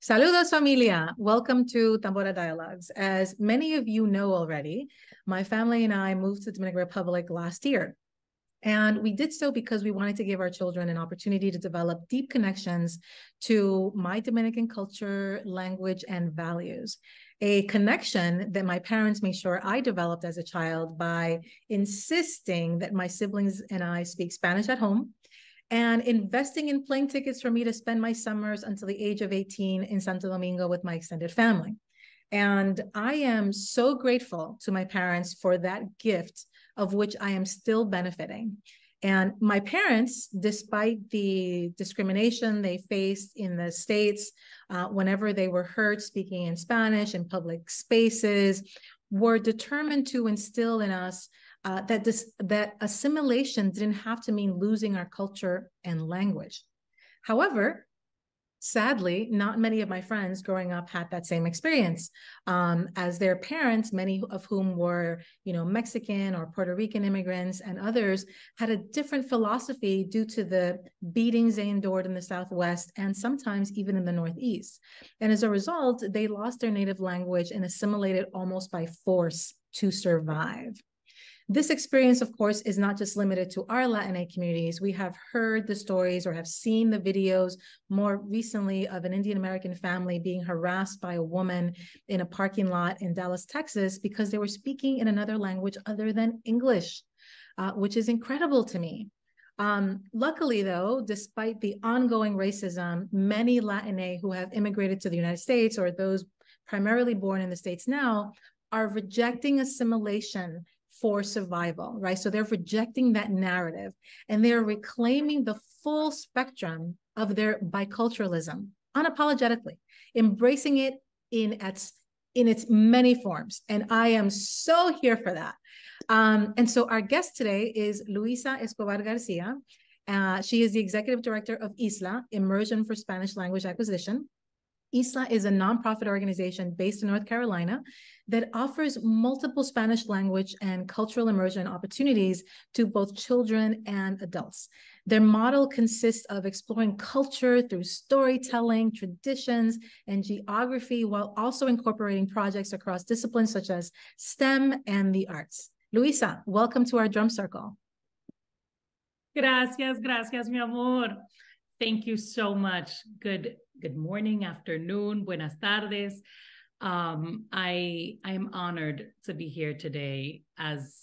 Saludos, familia. Welcome to Tambora Dialogues. As many of you know already, my family and I moved to the Dominican Republic last year. And we did so because we wanted to give our children an opportunity to develop deep connections to my Dominican culture, language, and values. A connection that my parents made sure I developed as a child by insisting that my siblings and I speak Spanish at home, and investing in plane tickets for me to spend my summers until the age of 18 in Santo Domingo with my extended family. And I am so grateful to my parents for that gift, of which I am still benefiting. And my parents, despite the discrimination they faced in the States, whenever they were heard speaking in Spanish in public spaces, were determined to instill in us that assimilation didn't have to mean losing our culture and language. However, sadly, not many of my friends growing up had that same experience, as their parents, many of whom were, Mexican or Puerto Rican immigrants, and others had a different philosophy due to the beatings they endured in the Southwest and sometimes even in the Northeast. And as a result, they lost their native language and assimilated almost by force to survive. This experience, of course, is not just limited to our Latin communities. We have heard the stories or have seen the videos more recently of an Indian American family being harassed by a woman in a parking lot in Dallas, Texas, because they were speaking in another language other than English, which is incredible to me. Luckily, though, despite the ongoing racism, many Latin who have immigrated to the United States, or those primarily born in the States now, are rejecting assimilation for survival, right? So they're rejecting that narrative and they're reclaiming the full spectrum of their biculturalism unapologetically, embracing it in its many forms. And I am so here for that. And so our guest today is Lwiza Escobar Garcia. She is the Executive Director of ISLA, Immersion for Spanish Language Acquisition. ISLA is a nonprofit organization based in North Carolina that offers multiple Spanish language and cultural immersion opportunities to both children and adults. Their model consists of exploring culture through storytelling, traditions, and geography, while also incorporating projects across disciplines such as STEM and the arts. Lwiza, welcome to our drum circle. Gracias, mi amor. Thank you so much. Good morning, afternoon, buenas tardes. I am honored to be here today, as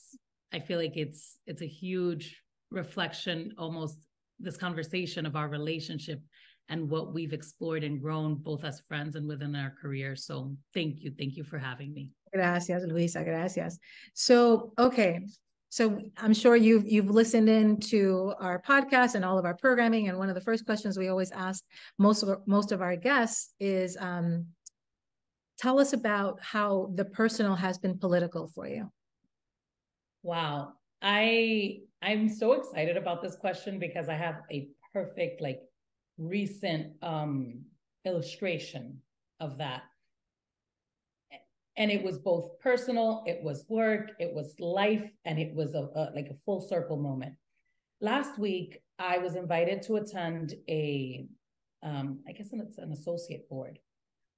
I feel like it's a huge reflection, almost this conversation of our relationship and what we've explored and grown both as friends and within our careers. So thank you for having me. Gracias, Lwiza, gracias. So, okay. So I'm sure you've listened in to our podcast and all of our programming. And one of the first questions we always ask most of our guests is, tell us about how the personal has been political for you. Wow. I'm so excited about this question because I have a perfect, recent illustration of that. And it was both personal, it was work, it was life, and it was a full circle moment. Last week, I was invited to attend I guess it's an associate board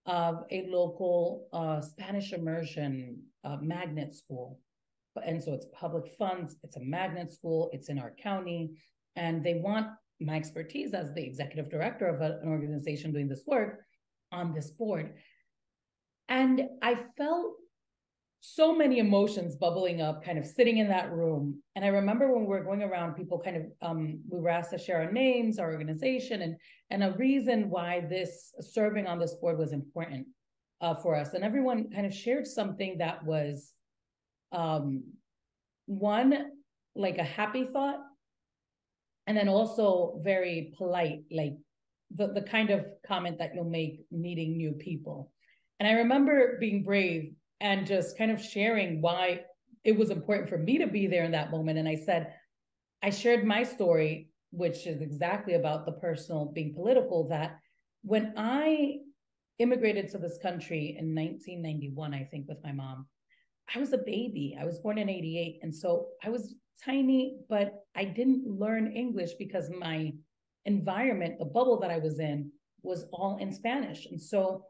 of a local Spanish immersion magnet school. And so it's public funds, it's a magnet school, it's in our county, and they want my expertise as the executive director of an organization doing this work on this board. And I felt so many emotions bubbling up, kind of sitting in that room. And I remember when we were going around, people kind of, we were asked to share our names, our organization, and a reason why this serving on this board was important for us. And everyone kind of shared something that was, one, like a happy thought, and then also very polite, like the kind of comment that you'll make meeting new people. And I remember being brave and just kind of sharing why it was important for me to be there in that moment. And I shared my story, which is exactly about the personal being political, that when I immigrated to this country in 1991, I think, with my mom, I was a baby. I was born in 88. And so I was tiny, but I didn't learn English because my environment, the bubble that I was in, was all in Spanish. And so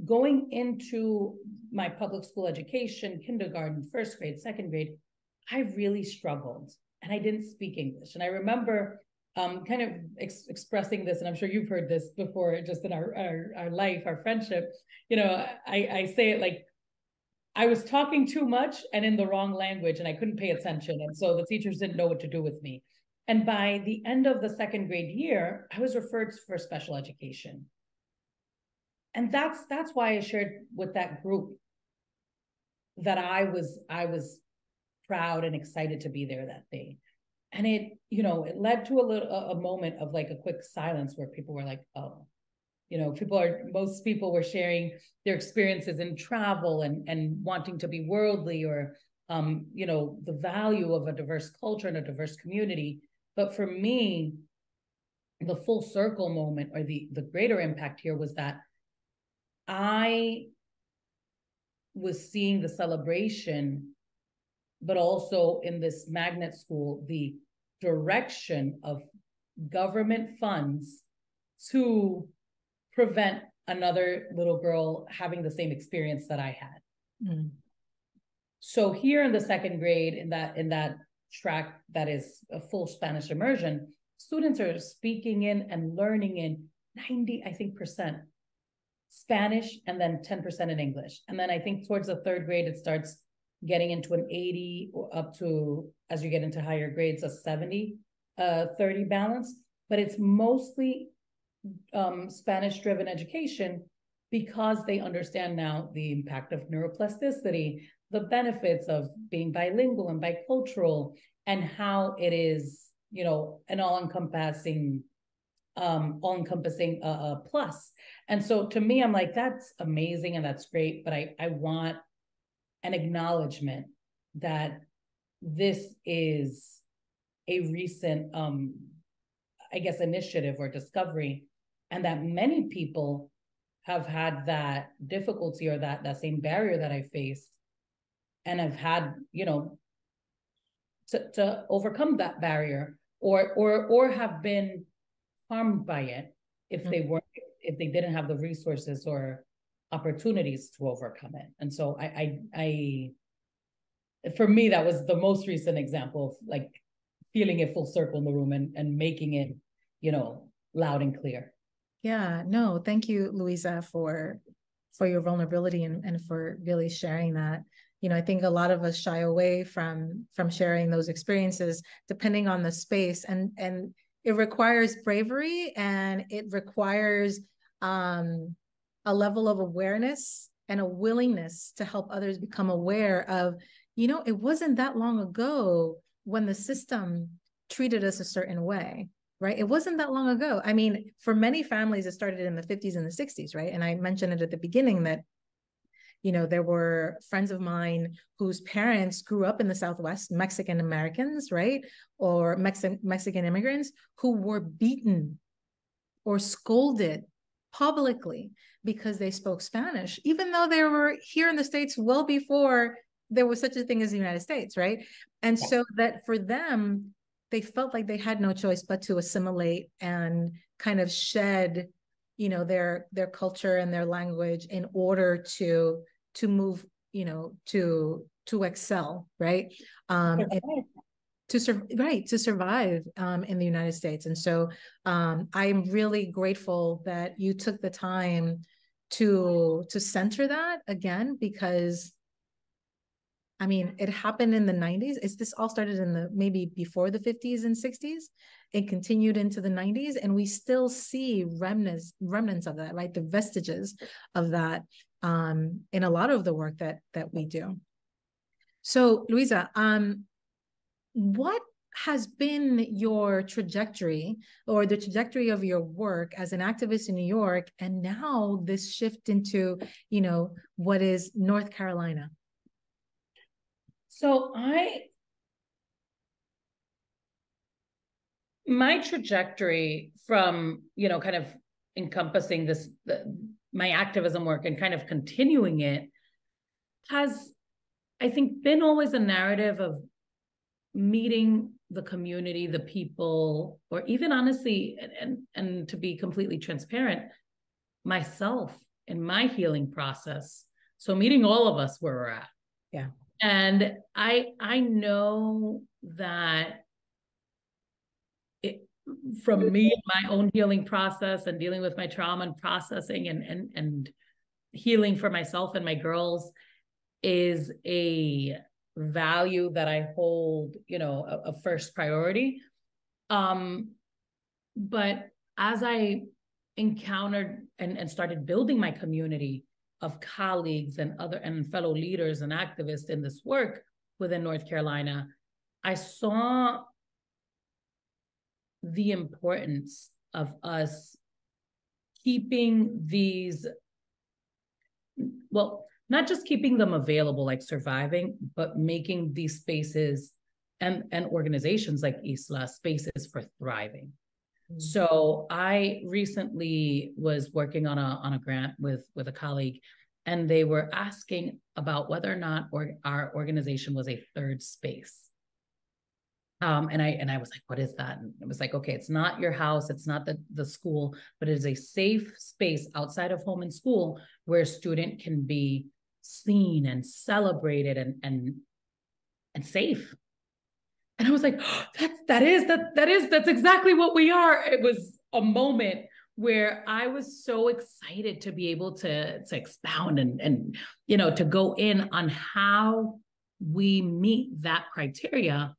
going into my public school education, kindergarten, first grade, second grade, I really struggled and I didn't speak English. And I remember kind of expressing this, and I'm sure you've heard this before, just in our life, our friendship, you know, I say it like, I was talking too much and in the wrong language and I couldn't pay attention. And so the teachers didn't know what to do with me. And by the end of the second grade year, I was referred for special education. And that's why I shared with that group that I was proud and excited to be there that day. And it, you know, it led to a moment of like a quick silence where people were like, oh, you know, most people were sharing their experiences in travel and wanting to be worldly, or, you know, the value of a diverse culture and a diverse community. But for me, the full circle moment, or the greater impact here, was that I was seeing the celebration, but also in this magnet school, the direction of government funds to prevent another little girl having the same experience that I had. Mm. So here in the second grade, in that track that is a full Spanish immersion, students are speaking in and learning in 90, I think, percent Spanish, and then 10% in English. And then I think towards the third grade, it starts getting into an 80, or up to, as you get into higher grades, a 70-30 balance. But it's mostly Spanish-driven education, because they understand now the impact of neuroplasticity, the benefits of being bilingual and bicultural, and how it is, you know, an all-encompassing plus. And so to me, I'm like, that's amazing and that's great, but I want an acknowledgement that this is a recent, I guess, initiative or discovery, and that many people have had that difficulty or that same barrier that I faced, and have had, you know, to overcome that barrier, or have been harmed by it if they didn't have the resources or opportunities to overcome it. And so I for me, that was the most recent example of like feeling it full circle in the room and making it, you know, loud and clear. Yeah, no, thank you, Lwiza, for your vulnerability and for really sharing that. You know, I think a lot of us shy away from sharing those experiences, depending on the space, and it requires bravery, and it requires a level of awareness and a willingness to help others become aware of, you know, it wasn't that long ago when the system treated us a certain way, right? It wasn't that long ago. I mean, for many families, it started in the 50s and the 60s, right? And I mentioned it at the beginning that, you know, there were friends of mine whose parents grew up in the Southwest, Mexican Americans, right? Or Mexican immigrants who were beaten or scolded publicly because they spoke Spanish, even though they were here in the States well before there was such a thing as the United States, right? And so that for them, they felt like they had no choice but to assimilate and kind of shed, you know, their culture and their language in order to move, you know, to excel, right? To survive in the United States. And so I'm really grateful that you took the time to center that again, because I mean, it happened in the 90s. This all started in the maybe before the 50s and 60s. It continued into the 90s, and we still see remnants of that, right? The vestiges of that in a lot of the work that we do. So, Lwiza, what has been your trajectory, or the trajectory of your work as an activist in New York, and now this shift into, you know, what is North Carolina? So my trajectory from, you know, kind of encompassing this, my activism work and kind of continuing it, has, I think, been always a narrative of meeting the community, the people, or even honestly, and to be completely transparent, myself in my healing process. So meeting all of us where we're at. Yeah. And I know that from me and my own healing process and dealing with my trauma and processing and healing for myself and my girls is a value that I hold, a first priority. But as I encountered and started building my community of colleagues and fellow leaders and activists in this work within North Carolina, I saw the importance of us keeping these, well, not just keeping them available, like surviving, but making these spaces and organizations like ISLA spaces for thriving. Mm-hmm. So I recently was working on a grant with a colleague, and they were asking about whether or not our organization was a third space. And I was like, what is that? And it was like, okay, it's not your house, it's not the school, but it is a safe space outside of home and school where a student can be seen and celebrated and safe. And I was like, oh, that's exactly what we are. It was a moment where I was so excited to be able to expound and to go in on how we meet that criteria.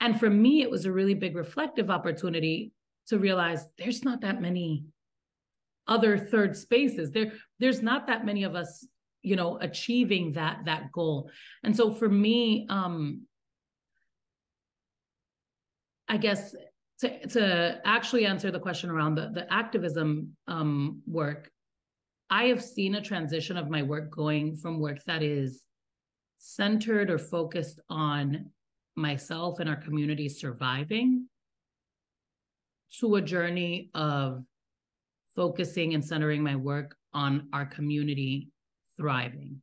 And for me, it was a really big reflective opportunity to realize there's not that many other third spaces. There's not that many of us, achieving that goal. And so for me, I guess to actually answer the question around the activism work, I have seen a transition of my work going from work that is centered or focused on myself and our community surviving to a journey of focusing and centering my work on our community thriving.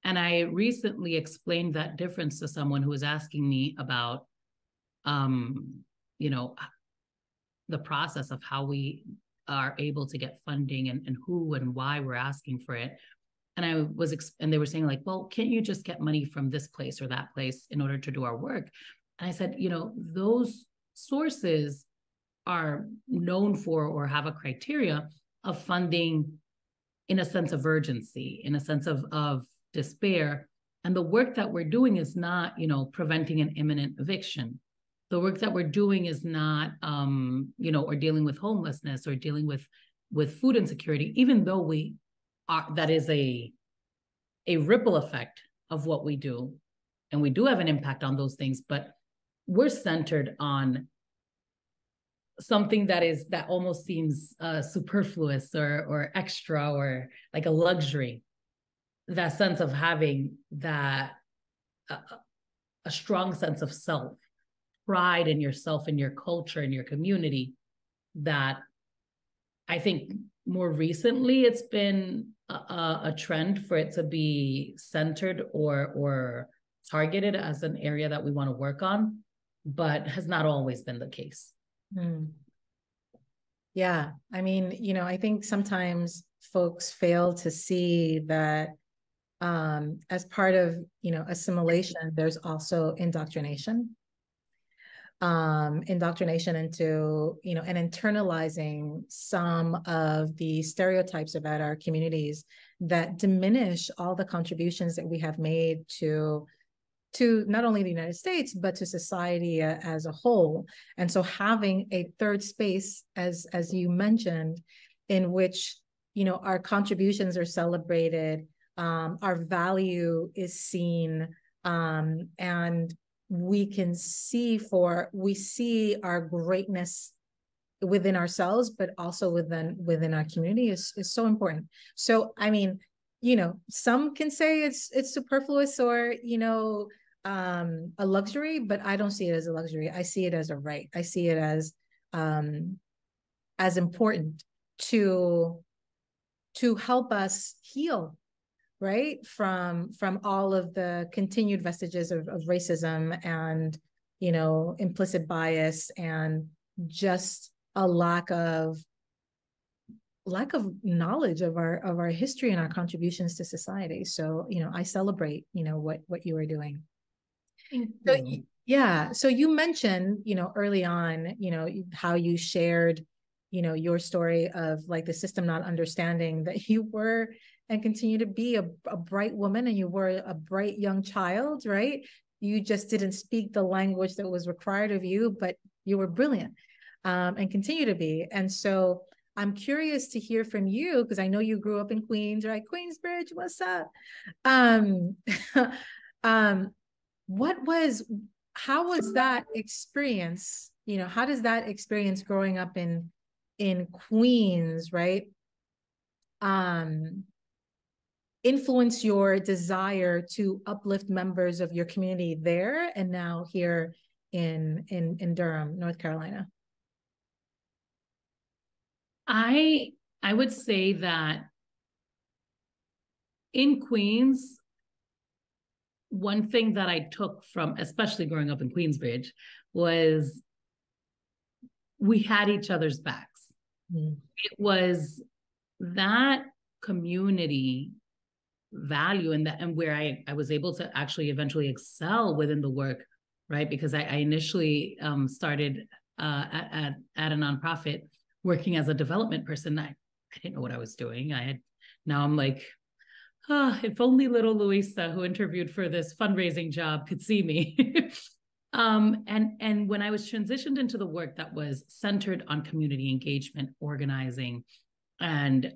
And I recently explained that difference to someone who was asking me about, the process of how we are able to get funding and who and why we're asking for it. And and they were saying like, well, can't you just get money from this place or that place in order to do our work? And I said, those sources are known for or have a criteria of funding in a sense of urgency, in a sense of despair. And the work that we're doing is not, preventing an imminent eviction. The work that we're doing is not, or dealing with homelessness or dealing with food insecurity, even though that is a ripple effect of what we do. And we do have an impact on those things, but we're centered on something that almost seems superfluous or extra or like a luxury. That sense of having a strong sense of self, pride in yourself and your culture and your community, that I think more recently it's been a trend for it to be centered or targeted as an area that we want to work on, but has not always been the case. Yeah, I mean, I think sometimes folks fail to see that as part of, assimilation, there's also indoctrination. Indoctrination into, and internalizing some of the stereotypes about our communities that diminish all the contributions that we have made to not only the United States, but to society as a whole. And so having a third space, as you mentioned, in which, our contributions are celebrated, our value is seen, and we see our greatness within ourselves, but also within our community is so important. So, I mean, some can say it's superfluous or, a luxury, but I don't see it as a luxury. I see it as a right. I see it as important to help us heal, right? From all of the continued vestiges of racism and, implicit bias and just a lack of lack of knowledge of our history and our contributions to society. So, I celebrate, what you are doing. Thank So, you. yeah. So you mentioned, early on, how you shared, your story of like the system not understanding that you were and continue to be a bright woman, and you were a bright young child, right? You just didn't speak the language that was required of you, but you were brilliant, and continue to be. And so I'm curious to hear from you, because I know you grew up in Queens, right? Queensbridge, what's up? Um, how was that experience? How does that experience growing up in Queens, right? Influence your desire to uplift members of your community there and now here in Durham, North Carolina? I would say that in Queens, one thing that I took from, especially growing up in Queensbridge, was we had each other's backs. Mm. It was that community value and where I was able to actually eventually excel within the work, right? Because I initially started at a nonprofit working as a development person. I didn't know what I was doing. Now I'm like, if only little Lwiza, who interviewed for this fundraising job, could see me. And when I was transitioned into the work that was centered on community engagement, organizing, and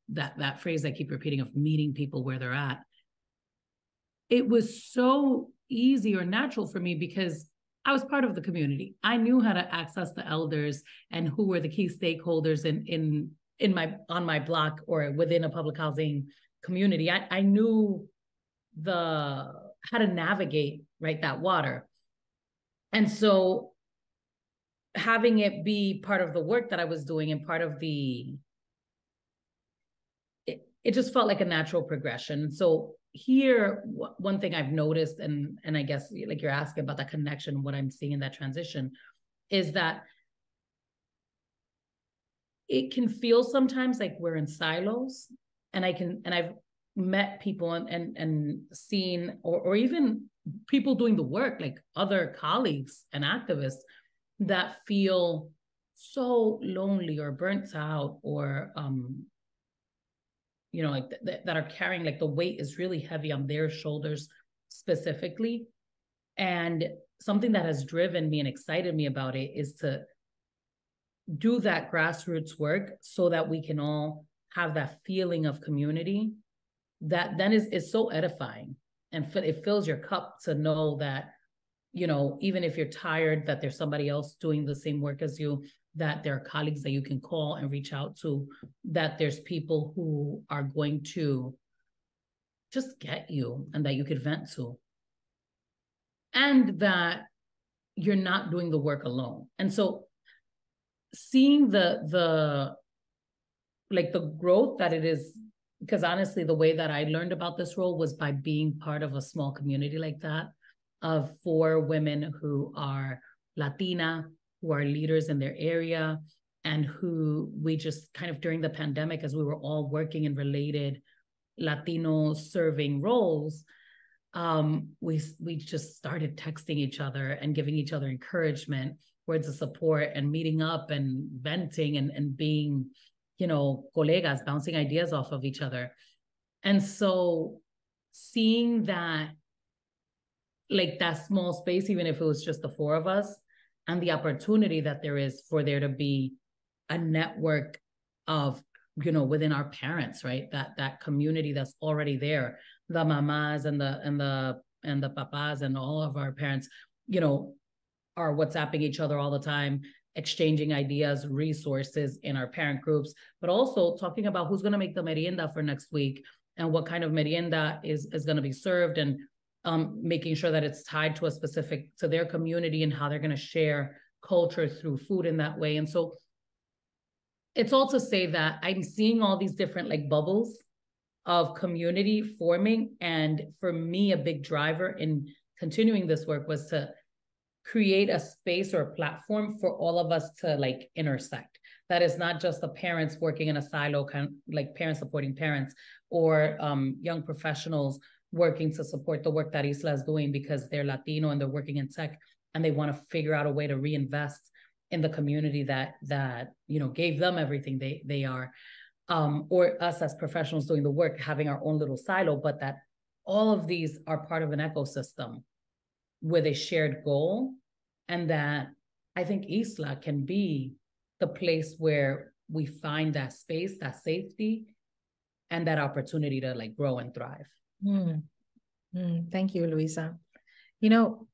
that phrase I keep repeating of meeting people where they're at, it was so easy or natural for me because I was part of the community. I knew how to access the elders and who were the key stakeholders on my block or within a public housing community. I knew how to navigate, right, that water. And so having it be part of the work that I was doing and part of it just felt like a natural progression. So here, one thing I've noticed, and I guess like you're asking about that connection, what I'm seeing in that transition, is that it can feel sometimes like we're in silos, and I've met people and seen, or even people doing the work, like other colleagues and activists that feel so lonely or burnt out, or like that are carrying, like the weight is really heavy on their shoulders specifically. And something that has driven me and excited me about it is to do that grassroots work so that we can all have that feeling of community that then is so edifying, and it fills your cup to know that, even if you're tired, that there's somebody else doing the same work as you, that there are colleagues that you can call and reach out to, that there's people who are going to just get you and that you could vent to, and that you're not doing the work alone. And so seeing the growth that it is, because honestly, the way that I learned about this role was by being part of a small community like that of 4 women who are Latina, who are leaders in their area, and who we just kind of during the pandemic, as we were all working in related Latino serving roles, we just started texting each other and giving each other encouragement, words of support, and meeting up and venting and being, colegas, bouncing ideas off of each other. And so seeing that, like that small space, even if it was just the 4 of us, and the opportunity that there is for there to be a network of, within our parents, right? That community that's already there, the mamas and the papas and all of our parents, are WhatsApping each other all the time, exchanging ideas, resources in our parent groups, but also talking about who's going to make the merienda for next week and what kind of merienda is going to be served, and making sure that it's tied to their community and how they're going to share culture through food in that way. And so it's all to say that I'm seeing all these different like bubbles of community forming. And for me, a big driver in continuing this work was to create a space or a platform for all of us to like intersect. that is not just the parents working in a silo, kind of like parents supporting parents, or young professionals working to support the work that ISLA is doing because they're Latino and they're working in tech and they want to figure out a way to reinvest in the community that you know gave them everything they are, or us as professionals doing the work having our own little silo, but that all of these are part of an ecosystem with a shared goal, and that I think ISLA can be the place where we find that space, that safety, and that opportunity to like grow and thrive. Thank you, Lwiza. You know,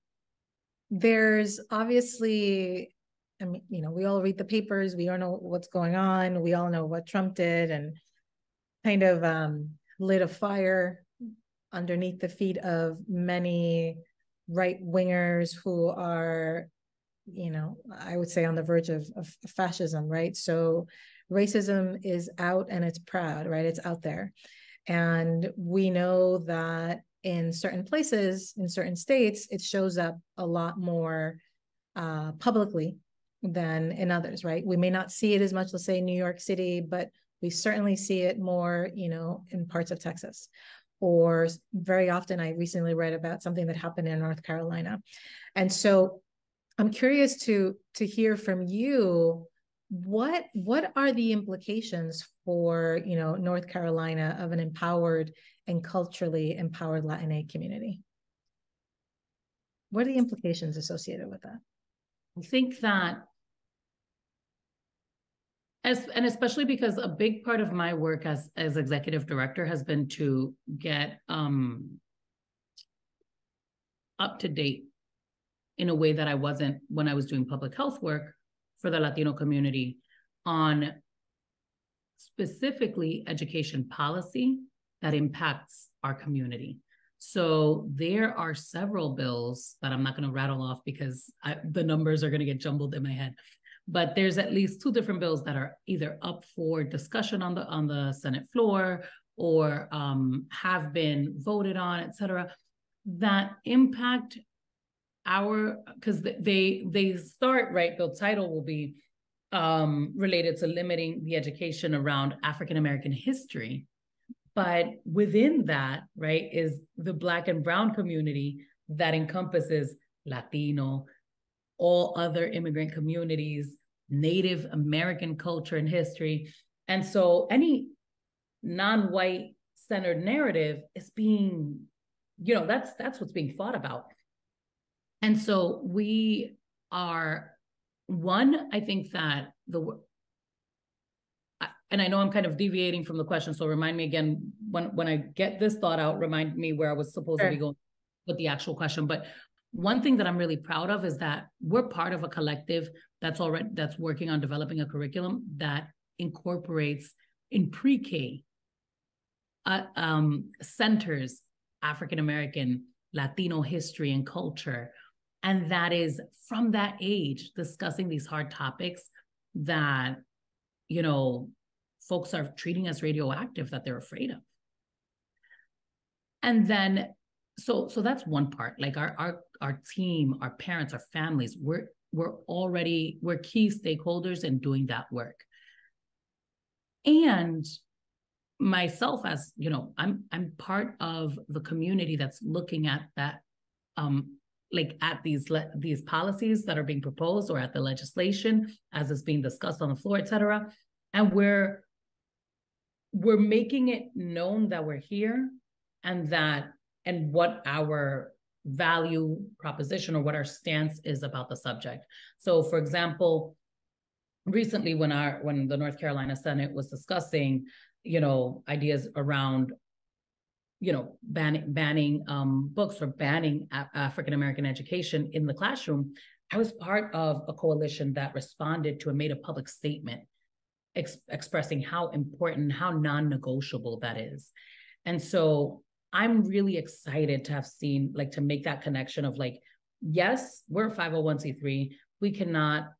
there's obviously, I mean, you know, we all read the papers, we all know what's going on, we all know what Trump did and kind of lit a fire underneath the feet of many right-wingers who are, you know, I would say on the verge of fascism, right? So racism is out and it's proud, right? It's out there. And we know that in certain places, in certain states, it shows up a lot more publicly than in others, right? We may not see it as much, let's say, in New York City, but we certainly see it more, you know, in parts of Texas. Or very often, I recently read about something that happened in North Carolina. And so I'm curious to hear from you, what are the implications for, you know, North Carolina of an empowered and culturally empowered Latinx community? What are the implications associated with that? I think that, and especially because a big part of my work as executive director has been to get up to date in a way that I wasn't when I was doing public health work for the Latino community on specifically education policy that impacts our community. So there are several bills that I'm not going to rattle off because the numbers are going to get jumbled in my head. But there's at least 2 different bills that are either up for discussion on the Senate floor or have been voted on, et cetera, that impact because they start, right, the title will be related to limiting the education around African-American history. But within that, right, is the Black and Brown community that encompasses Latino, all other immigrant communities, Native American culture and history. And so any non-white centered narrative is being, you know, that's what's being fought about. And so we are, one, I think that and I know I'm kind of deviating from the question, so remind me again, when I get this thought out, remind me where I was supposed to be going with the actual question. But one thing that I'm really proud of is that we're part of a collective that's working on developing a curriculum that incorporates in pre-K, centers African-American, Latino history and culture. And that is from that age, discussing these hard topics that, you know, folks are treating as radioactive that they're afraid of. And then, so that's one part, like our team, our parents, our families, we're key stakeholders in doing that work. And myself, as you know, I'm part of the community that's looking at that, like at these policies that are being proposed or at the legislation as it's being discussed on the floor, et cetera. And we're making it known that we're here and what our value proposition or what our stance is about the subject. So for example, recently when the North Carolina Senate was discussing, you know, ideas around, you know, banning books or banning African-American education in the classroom, I was part of a coalition that responded to and made a public statement expressing how important, how non-negotiable that is. And so I'm really excited to have seen, like, to make that connection of like, yes, we're a 501c3. We cannot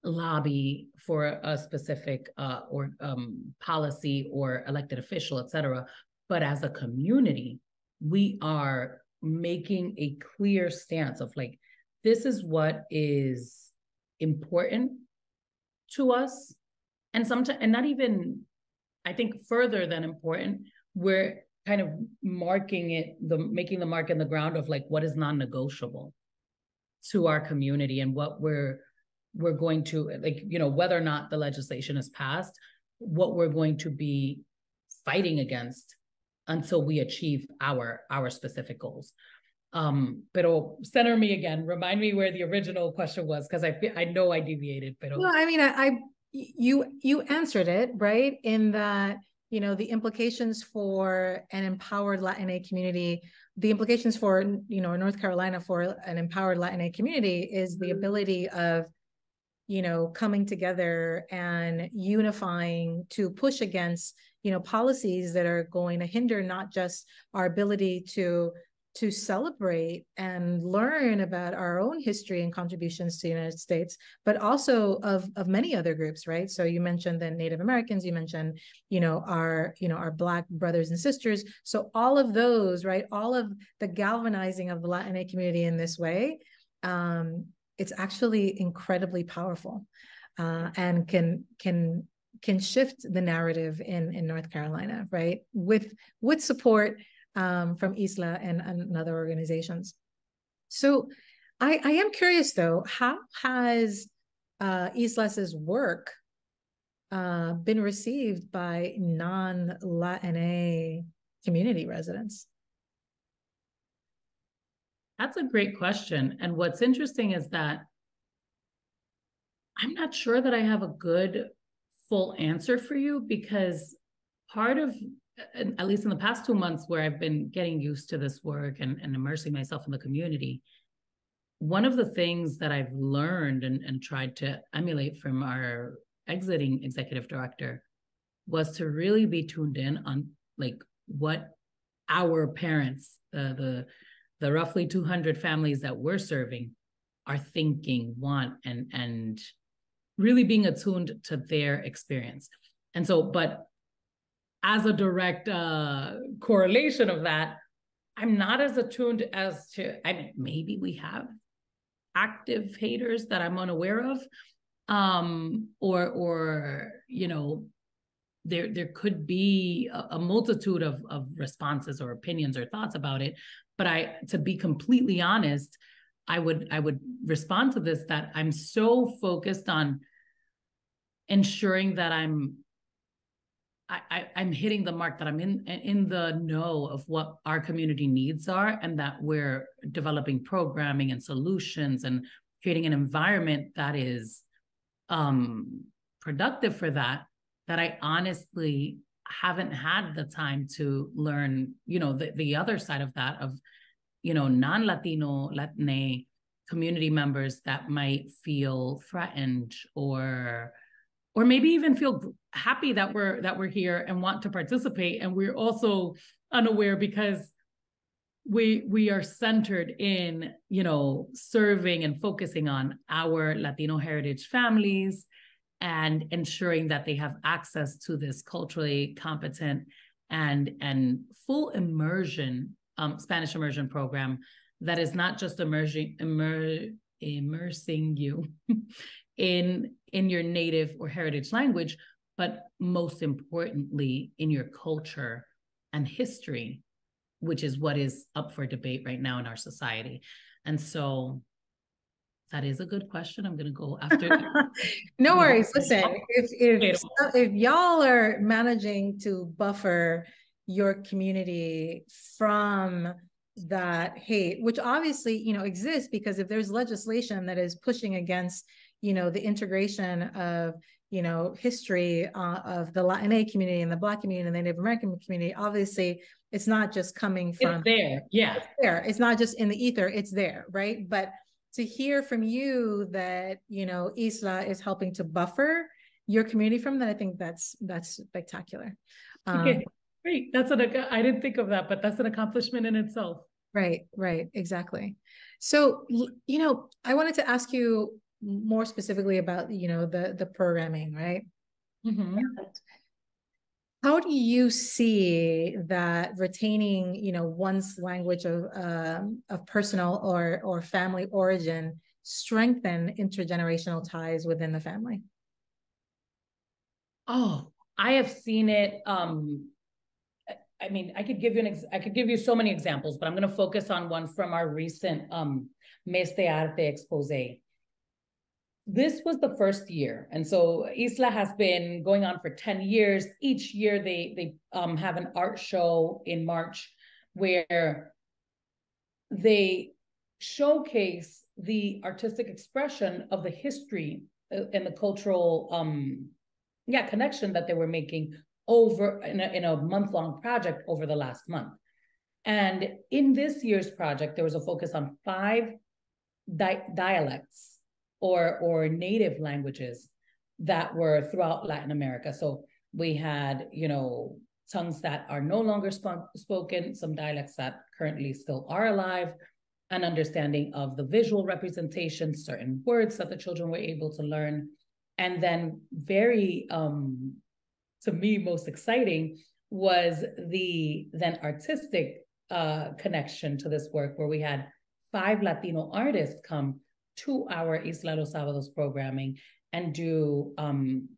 lobby for a specific policy or elected official, et cetera. But as a community, we are making a clear stance of like, this is what is important to us. And sometimes, and not even, I think further than important, we're kind of making the mark in the ground of like what is non-negotiable to our community and what we're going to, like, you know, whether or not the legislation is passed, what we're going to be fighting against until we achieve our specific goals. Pero center me again, remind me where the original question was, because I know I deviated. Pero... No, I mean, you answered it, right? In that, you know, the implications for an empowered Latina community, the implications for, you know, North Carolina for an empowered Latina community is the ability of, you know, coming together and unifying to push against, you know, policies that are going to hinder not just our ability to celebrate and learn about our own history and contributions to the United States, but also of many other groups, right? So you mentioned the Native Americans, you mentioned, our Black brothers and sisters. So all of those, right? All of the galvanizing of the Latina community in this way, it's actually incredibly powerful, and can shift the narrative in North Carolina, right? With support from ISLA and other organizations. So I am curious though, how has ISLA's work been received by non-Latina community residents? That's a great question. And what's interesting is that I'm not sure that I have a good full answer for you, because part of, at least in the past 2 months where I've been getting used to this work and immersing myself in the community, one of the things that I've learned and tried to emulate from our exiting executive director was to really be tuned in on like what our parents, the roughly 200 families that we're serving, are thinking, want, and really being attuned to their experience. And so, but as a direct correlation of that, I'm not as attuned as to, I mean, maybe we have active haters that I'm unaware of, or there could be a multitude of responses or opinions or thoughts about it. But to be completely honest, I would respond to this that I'm so focused on ensuring that I'm hitting the mark, that I'm in the know of what our community needs are, and that we're developing programming and solutions and creating an environment that is productive for that I honestly haven't had the time to learn, the other side of that, of, non-Latino, Latina community members that might feel threatened or maybe even feel happy that we're here and want to participate. And we're also unaware because we are centered in, serving and focusing on our Latino heritage families and ensuring that they have access to this culturally competent and full immersion, Spanish immersion program that is not just immersing you in your native or heritage language, but most importantly in your culture and history, which is what is up for debate right now in our society. And so that is a good question. I'm going to go after. No worries. Listen, if y'all are managing to buffer your community from that hate, which obviously, exists, because if there's legislation that is pushing against, the integration of, history of the Latina community and the Black community and the Native American community, obviously it's not just coming from it's there. Yeah. It's there. It's not just in the ether, it's there. Right. But to hear from you that, ISLA is helping to buffer your community from that, I think that's spectacular. Okay, great. I didn't think of that, but that's an accomplishment in itself. Right, exactly. So, I wanted to ask you more specifically about, the programming, right? Mm-hmm. How do you see that retaining, one's language of personal or family origin strengthen intergenerational ties within the family? Oh, I have seen it. I mean, I could give you so many examples, but I'm going to focus on one from our recent Mire, este expose. This was the first year. And so ISLA has been going on for 10 years. Each year they have an art show in March where they showcase the artistic expression of the history and the cultural connection that they were making over in a month-long project over the last month. And in this year's project, there was a focus on 5 dialects or native languages that were throughout Latin America. So we had, tongues that are no longer spoken, some dialects that currently still are alive, an understanding of the visual representation, certain words that the children were able to learn. And then very, to me, most exciting was the then artistic connection to this work, where we had 5 Latino artists come to our Isla Los Sábados programming and do kind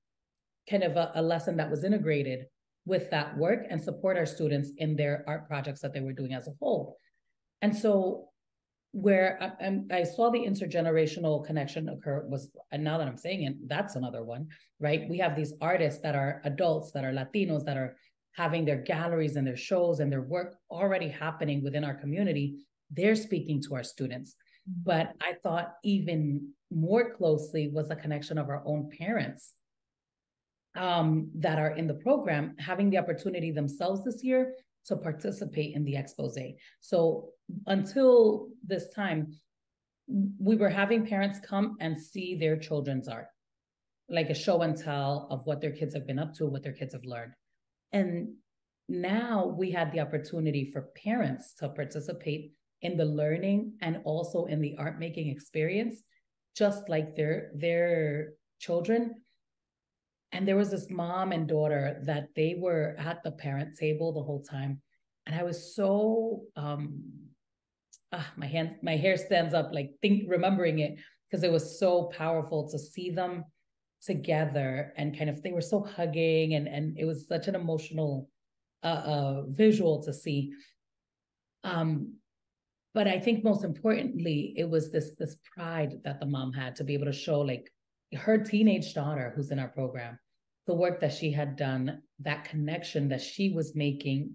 of a lesson that was integrated with that work and support our students in their art projects that they were doing as a whole. And so where I saw the intergenerational connection occur was, and now that I'm saying it, that's another one, right? We have these artists that are adults, that are Latinos, that are having their galleries and their shows and their work already happening within our community. They're speaking to our students. But I thought even more closely was the connection of our own parents that are in the program, having the opportunity themselves this year to participate in the expose. So until this time, we were having parents come and see their children's art, like a show and tell of what their kids have been up to, what their kids have learned. And now we had the opportunity for parents to participate in the learning and also in the art making experience, just like their children. And there was this mom and daughter that they were at the parent table the whole time. And I was so, my hair stands up, like remembering it, because it was so powerful to see them together and kind of, they were so hugging, and it was such an emotional visual to see. But I think most importantly, it was this pride that the mom had to be able to show, like, her teenage daughter who's in our program, the work that she had done, that connection that she was making.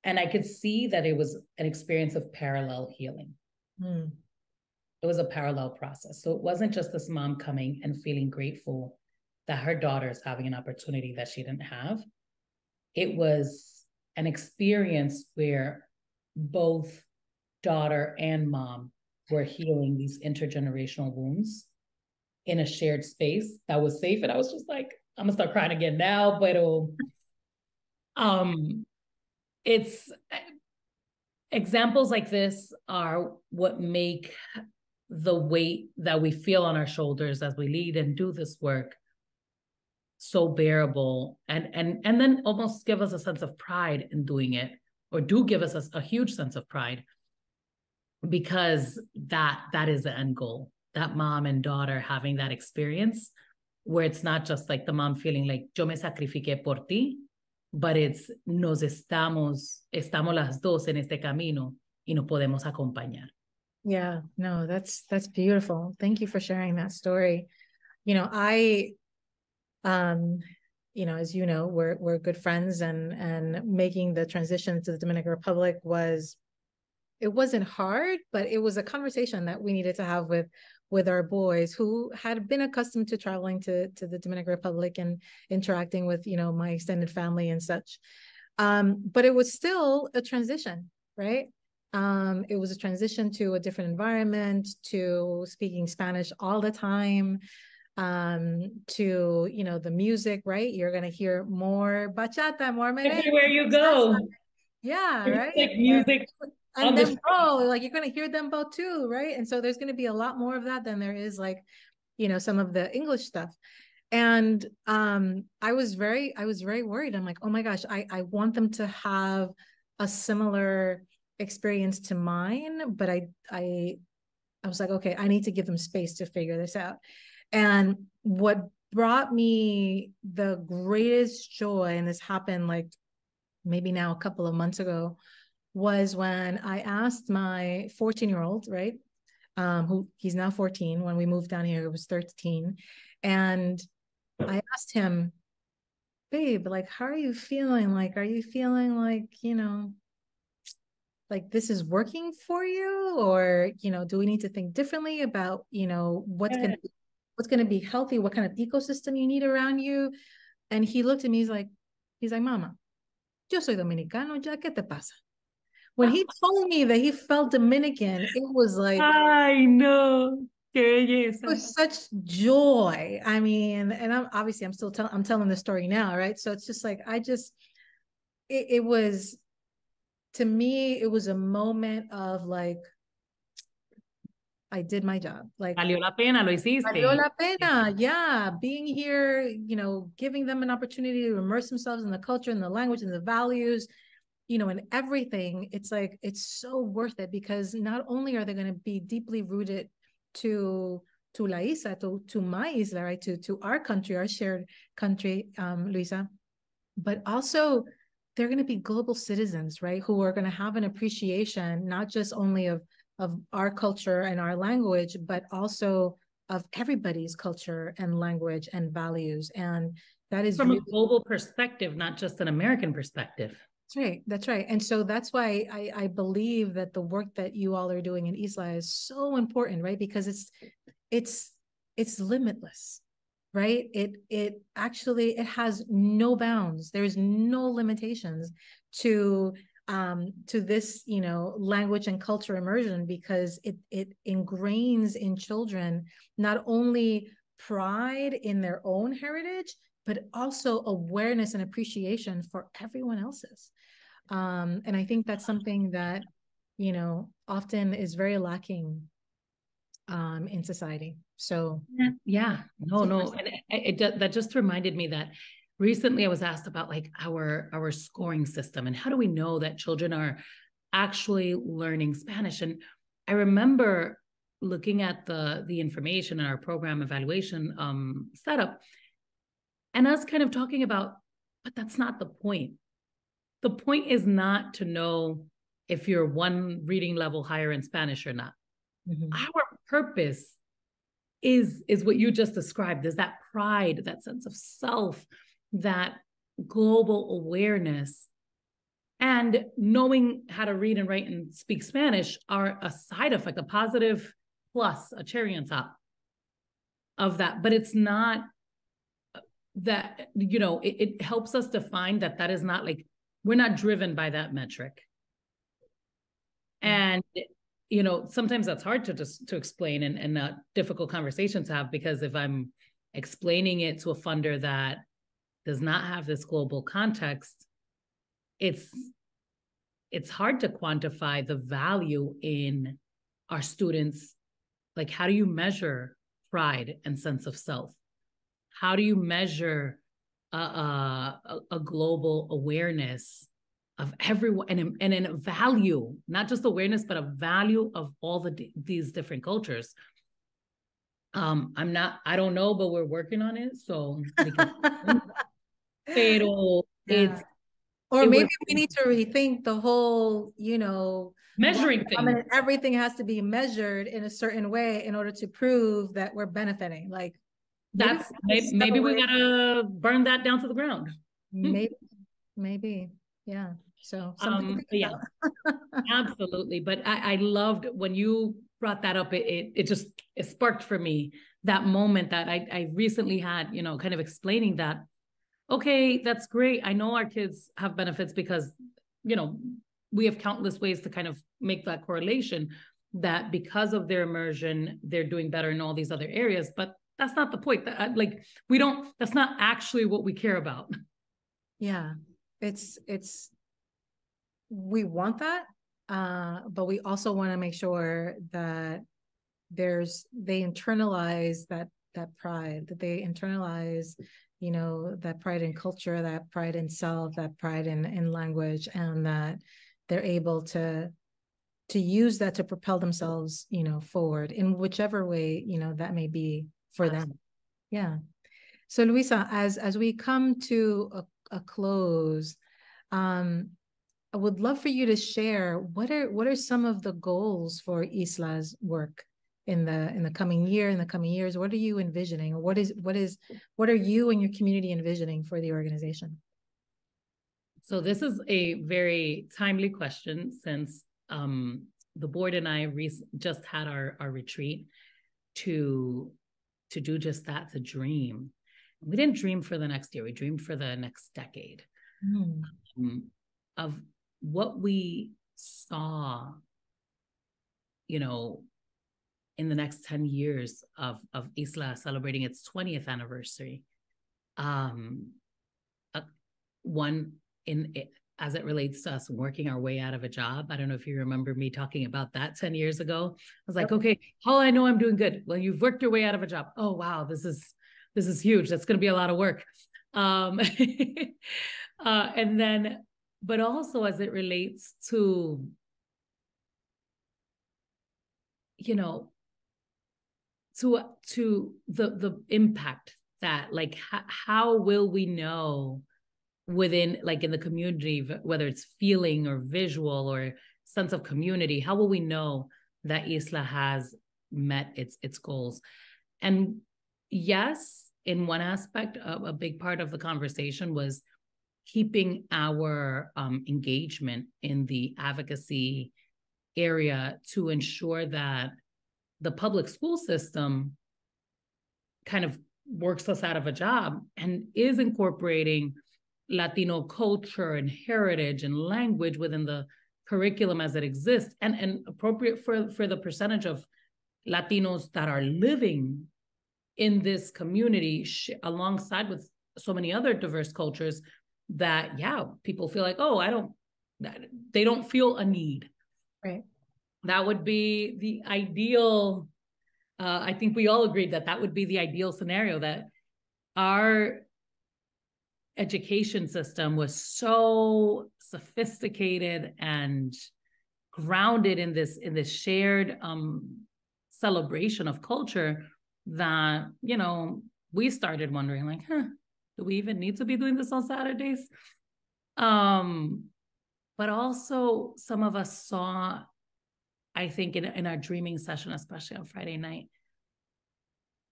And I could see that it was an experience of parallel healing. It was a parallel process. So it wasn't just this mom coming and feeling grateful that her daughter is having an opportunity that she didn't have. It was an experience where both daughter and mom were healing these intergenerational wounds in a shared space that was safe. And I was just like, I'm gonna start crying again now, but it's examples like this are what make the weight that we feel on our shoulders as we lead and do this work so bearable, and then almost give us a sense of pride in doing it, or do give us a huge sense of pride, because that is the end goal. That mom and daughter having that experience where it's not just like the mom feeling like yo me sacrifiqué por ti, but it's estamos las dos en este camino y nos podemos acompañar. Yeah, no, that's beautiful. Thank you for sharing that story. I as you know, we're good friends, and making the transition to the Dominican Republic wasn't hard, but it was a conversation that we needed to have with our boys, who had been accustomed to traveling to the Dominican Republic and interacting with, my extended family and such. But it was still a transition, right? It was a transition to a different environment, to speaking Spanish all the time, to, the music, right? You're going to hear more bachata, more merengue. Everywhere you go. Yeah, right? Like music. And dembow, like, you're going to hear dembow too, right? And so there's going to be a lot more of that than there is, like, some of the English stuff. And I was very worried. I'm like, oh my gosh, I want them to have a similar experience to mine, but I was like, okay, I need to give them space to figure this out. And what brought me the greatest joy, and this happened like maybe now a couple of months ago, was when I asked my 14-year-old, right? Who he's now 14. When we moved down here, it was 13. And I asked him, babe, like, how are you feeling? Like, are you feeling like, like this is working for you? Or, do we need to think differently about, what's going to be healthy? What kind of ecosystem you need around you? And he looked at me, he's like, Mama, yo soy dominicano, ya, ¿qué te pasa? When he told me that he felt Dominican, it was like, I know. It was such joy. I mean, and I'm still telling the story now, right? So it's just like, it was, to me, it was a moment of like, I did my job. Like, valió la pena, lo hiciste. Valió la pena. Yeah. Being here, giving them an opportunity to immerse themselves in the culture and the language and the values, and everything. It's like, it's so worth it, because not only are they going to be deeply rooted to la isla, to my isla, right? To our country, our shared country, Lwiza, but also they're going to be global citizens, right? Who are going to have an appreciation, not just only of our culture and our language, but also of everybody's culture and language and values. And that is from a global perspective, not just an American perspective. That's right. And so that's why I believe that the work that you all are doing in ISLA is so important, right? Because it's limitless, right? It actually, it has no bounds. There's no limitations to this, language and culture immersion, because it ingrains in children not only pride in their own heritage, but also awareness and appreciation for everyone else's. And I think that's something that, often is very lacking in society. So yeah, no. And that just reminded me that recently I was asked about like our scoring system and how do we know that children are actually learning Spanish. And I remember looking at the information in our program evaluation setup, and us kind of talking about, but that's not the point. The point is not to know if you're one reading level higher in Spanish or not. Mm-hmm. Our purpose is what you just described, is that pride, that sense of self, that global awareness. And knowing how to read and write and speak Spanish are a side effect, a positive plus, a cherry on top of that. But it's not that, it helps us define that is not like, we're not driven by that metric. And, sometimes that's hard to explain and not difficult conversations to have, because if I'm explaining it to a funder that does not have this global context, it's hard to quantify the value in our students. Like, how do you measure pride and sense of self? How do you measure a global awareness of everyone and a value, not just awareness, but a value of all these different cultures? I don't know, but we're working on it. So, pero yeah. Or maybe we need to rethink the whole, measuring thing. I mean, everything has to be measured in a certain way in order to prove that we're benefiting. Like, maybe we gotta burn that down to the ground. Maybe, yeah. So yeah, absolutely. But I loved when you brought that up. It sparked for me that moment that I recently had, kind of explaining that. Okay, that's great. I know our kids have benefits because, we have countless ways to kind of make that correlation, that because of their immersion, they're doing better in all these other areas. But that's not the point. That's not actually what we care about. Yeah, we want that, but we also want to make sure that they internalize that pride, that they internalize, that pride in culture, that pride in self, that pride in language, and that they're able to use that to propel themselves, forward in whichever way, that may be for them. Yeah. So Lwiza, as we come to a close, I would love for you to share what are some of the goals for ISLA's work in the coming year, in the coming years. What are you envisioning, or what are you and your community envisioning for the organization? So this is a very timely question, since the board and I just had our retreat to do just that, to dream. We didn't dream for the next year, we dreamed for the next decade. Of what we saw, in the next 10 years of ISLA celebrating its 20th anniversary. One, as it relates to us working our way out of a job. I don't know if you remember me talking about that 10 years ago. I was like, okay, how do I know I'm doing good? Well, you've worked your way out of a job. Oh, wow, this is huge. That's going to be a lot of work. And then, but also as it relates to, to the impact that, like, how will we know within, like, in the community, whether it's feeling or visual or sense of community, how will we know that ISLA has met its goals? And yes, in one aspect, a big part of the conversation was keeping our engagement in the advocacy area to ensure that the public school system kind of works us out of a job and is incorporating Latino culture and heritage and language within the curriculum as it exists, and appropriate for the percentage of Latinos that are living in this community alongside with so many other diverse cultures that, yeah, people feel like, oh, they don't feel a need. Right. That would be the ideal. I think we all agreed that would be the ideal scenario, that our education system was so sophisticated and grounded in this shared celebration of culture that, we started wondering, like, do we even need to be doing this on Saturdays? But also some of us saw, I think, in our dreaming session, especially on Friday night,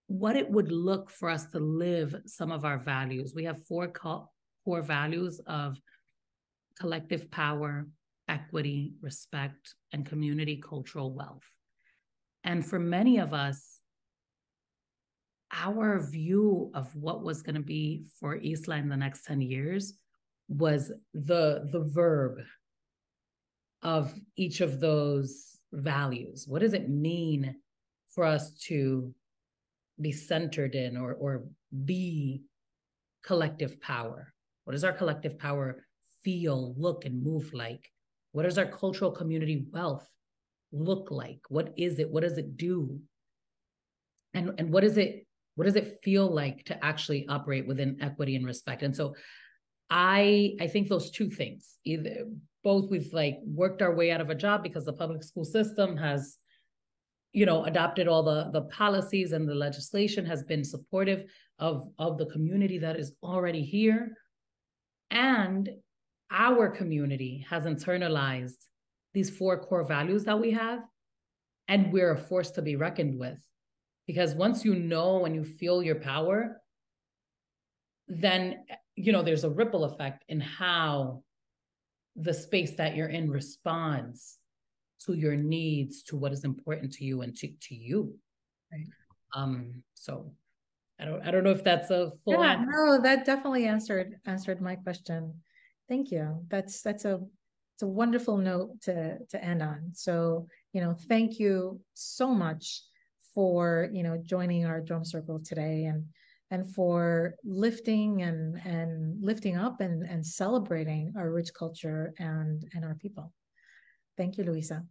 what it would look for us to live some of our values. We have 4 core values of collective power, equity, respect, and community cultural wealth. And for many of us, our view of what was going to be for ISLA in the next 10 years was the verb of each of those values. What does it mean for us to be centered in or be collective power? What does our collective power feel, look, and move like? What does our cultural community wealth look like? What is it? What does it do? And what does it feel like to actually operate within equity and respect? And so I think those two things, both we've like worked our way out of a job because the public school system has, adopted all the policies, and the legislation has been supportive of the community that is already here. And our community has internalized these 4 core values that we have, and we're a force to be reckoned with. Because once you know and you feel your power, then, there's a ripple effect in how the space that you're in responds to your needs, to what is important to you and to you. Right. So I don't know if that's a full answer. No, that definitely answered my question. Thank you. That's a wonderful note to end on. So, thank you so much for, joining our drum circle today, and for lifting and lifting up and celebrating our rich culture and our people. Thank you, Lwiza.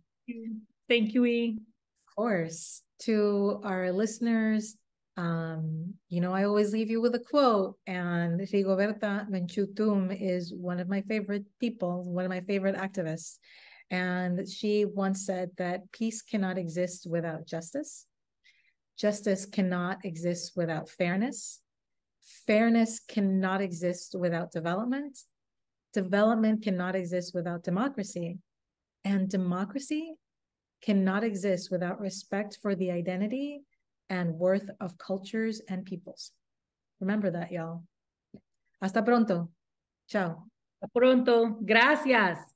Thank you, E. Of course. To our listeners, I always leave you with a quote, and Rigoberta Menchú is one of my favorite people, one of my favorite activists. And she once said that peace cannot exist without justice. Justice cannot exist without fairness. Fairness cannot exist without development. Development cannot exist without democracy. And democracy cannot exist without respect for the identity and worth of cultures and peoples. Remember that, y'all. Hasta pronto. Ciao. Hasta pronto. Gracias.